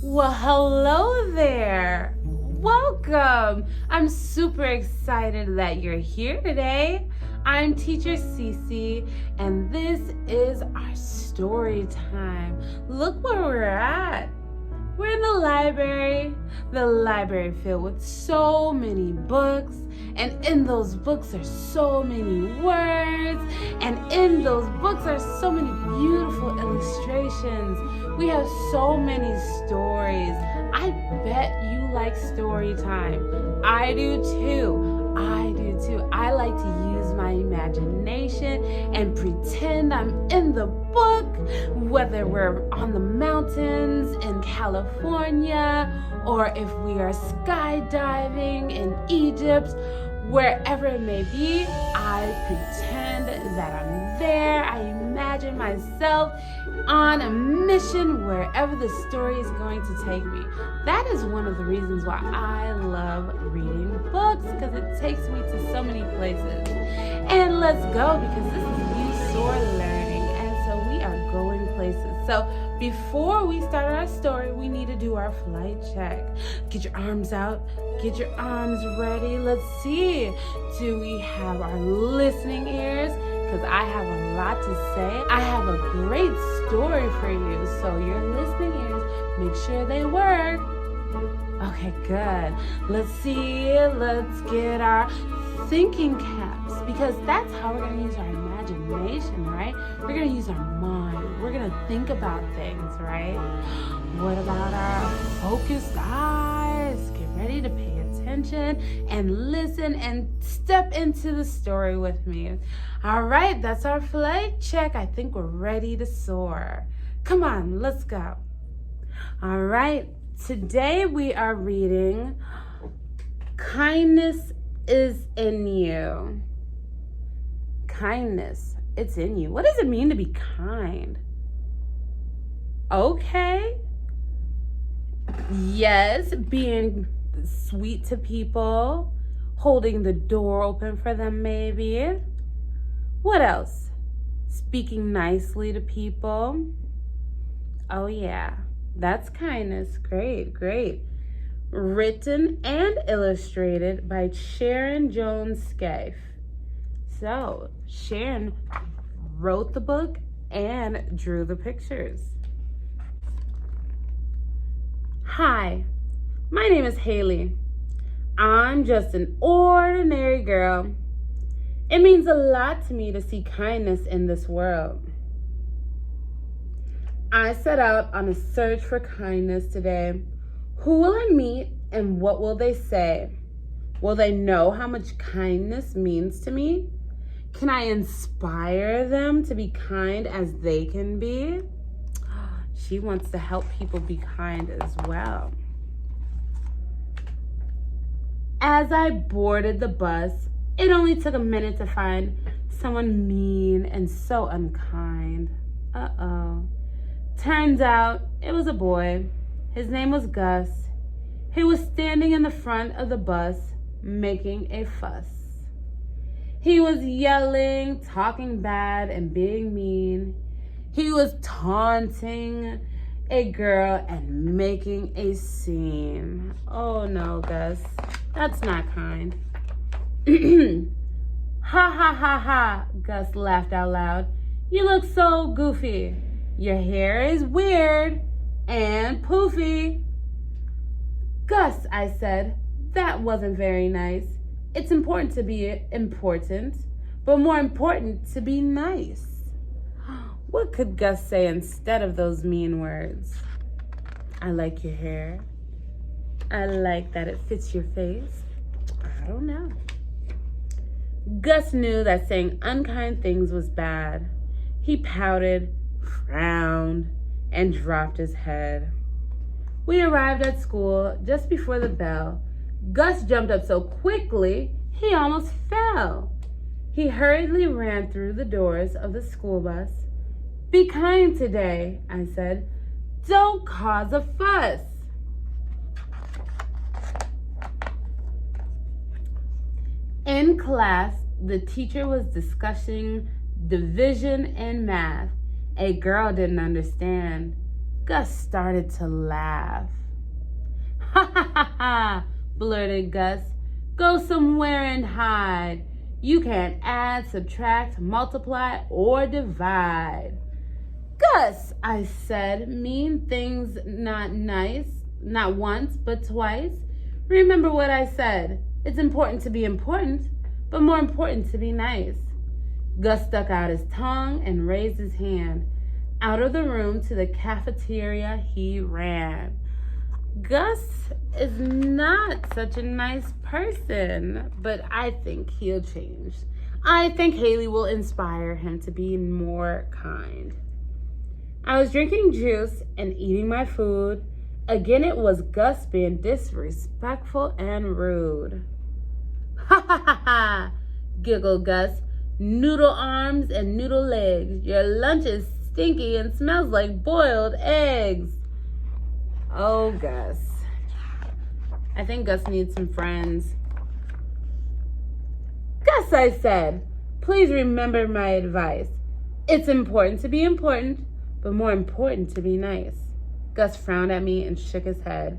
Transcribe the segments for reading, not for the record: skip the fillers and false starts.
Well, hello there. Welcome. I'm super excited that you're here today. I'm teacher Cici, and this is our story time. Look where we're at. We're in the library filled with so many books, and in those books are so many words, and in those books are so many beautiful illustrations. We have so many stories. I bet you like story time. I do too. I like to use my imagination and pretend I'm in the book, whether we're on the mountains in California or if we are skydiving in Egypt. Wherever it may be, I pretend that I'm there. I imagine myself on a mission wherever the story is going to take me. That is one of the reasons why I love reading books, because it takes me to so many places. And let's go, because this is You Soar Learning, and so we are going places. So before we start our story, we need to do our flight check. Get your arms out, get your arms ready. Let's see, do we have our listening ears? Because I have a lot to say. I have a great story for you, so your listening ears, make sure they work. Okay, good. Let's see, let's get our thinking caps, because that's how we're going to use our imagination, right? We're going to use our mind. We're going to think about things, right? What about our focused eyes? Get ready to pay attention and listen and step into the story with me. All right, that's our flight check. I think we're ready to soar. Come on, let's go. All right, today we are reading Kindness is in You. Kindness, it's in you. What does it mean to be kind? Okay. Yes, being sweet to people, holding the door open for them maybe. What else? Speaking nicely to people. Oh yeah, that's kindness. Great, great. Written and illustrated by Sharon Jones Scaife. So, Sharon wrote the book and drew the pictures. Hi, my name is Haley. I'm just an ordinary girl. It means a lot to me to see kindness in this world. I set out on a search for kindness today. Who will I meet and what will they say? Will they know how much kindness means to me? Can I inspire them to be kind as they can be? She wants to help people be kind as well. As I boarded the bus, it only took a minute to find someone mean and so unkind. Uh-oh. Turns out it was a boy. His name was Gus. He was standing in the front of the bus making a fuss. He was yelling, talking bad, and being mean. He was taunting a girl and making a scene. Oh no, Gus, that's not kind. Ha ha ha ha, Gus laughed out loud. You look so goofy. Your hair is weird and poofy. Gus, I said, that wasn't very nice. It's important to be important, but more important to be nice. What could Gus say instead of those mean words? I like your hair. I like that it fits your face. I don't know. Gus knew that saying unkind things was bad. He pouted, frowned, and dropped his head. We arrived at school just before the bell. Gus jumped up so quickly, he almost fell. He hurriedly ran through the doors of the school bus. Be kind today, I said. Don't cause a fuss. In class, the teacher was discussing division in math. A girl didn't understand. Gus started to laugh. Ha ha ha ha, blurted Gus. Go somewhere and hide. You can't add, subtract, multiply, or divide. Gus, I said, mean things not nice, not once, but twice. Remember what I said. It's important to be important, but more important to be nice. Gus stuck out his tongue and raised his hand. Out of the room to the cafeteria he ran. Gus is not such a nice person, but I think he'll change. I think Haley will inspire him to be more kind. I was drinking juice and eating my food. Again, it was Gus being disrespectful and rude. Ha ha ha ha, giggled Gus. Noodle arms and noodle legs. Your lunch is stinky and smells like boiled eggs. Oh, Gus. I think Gus needs some friends. Gus, I said, please remember my advice. It's important to be important, but more important to be nice. Gus frowned at me and shook his head.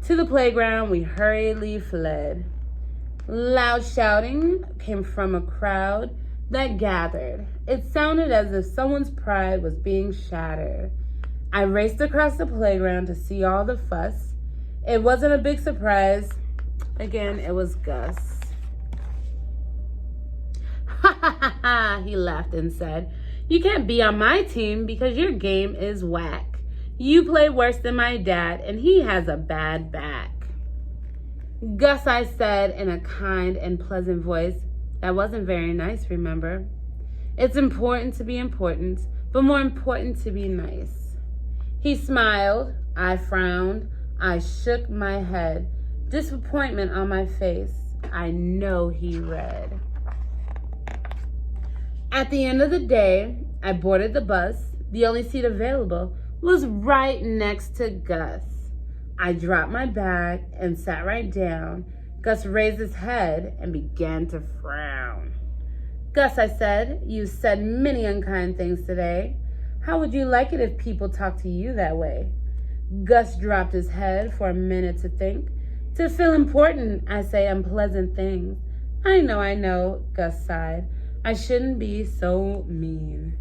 To the playground, we hurriedly fled. Loud shouting came from a crowd that gathered. It sounded as if someone's pride was being shattered. I raced across the playground to see all the fuss. It wasn't a big surprise. Again, it was Gus. Ha ha ha ha, he laughed and said, you can't be on my team because your game is whack. You play worse than my dad, and he has a bad back. Gus, I said in a kind and pleasant voice. That wasn't very nice, remember? It's important to be important, but more important to be nice. He smiled. I frowned. I shook my head. Disappointment on my face. I know he read. At the end of the day, I boarded the bus. The only seat available was right next to Gus. I dropped my bag and sat right down. Gus raised his head and began to frown. Gus, I said, you said many unkind things today. How would you like it if people talked to you that way? Gus dropped his head for a minute to think. To feel important, I say unpleasant things. I know, Gus sighed. I shouldn't be so mean.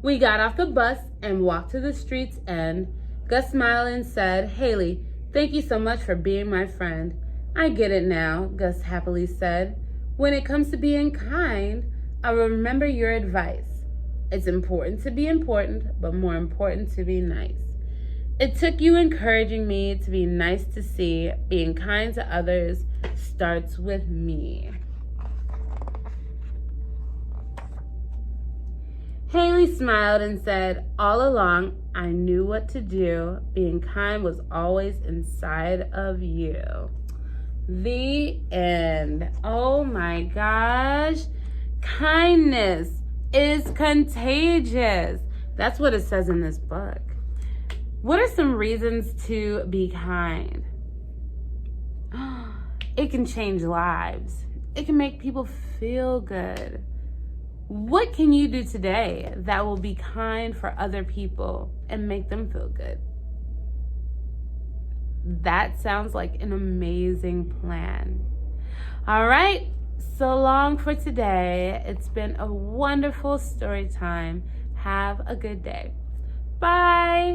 We got off the bus and walked to the street's end. Gus smiled and said, Haley, thank you so much for being my friend. I get it now, Gus happily said. When it comes to being kind, I will remember your advice. It's important to be important, but more important to be nice. It took you encouraging me to be nice to see. Being kind to others starts with me. Haley smiled and said, all along, I knew what to do. Being kind was always inside of you. The end. Oh my gosh. Kindness is contagious. That's what it says in this book. What are some reasons to be kind? It can change lives. It can make people feel good. What can you do today that will be kind for other people and make them feel good? That sounds like an amazing plan. All right, so long for today. It's been a wonderful story time. Have a good day. Bye.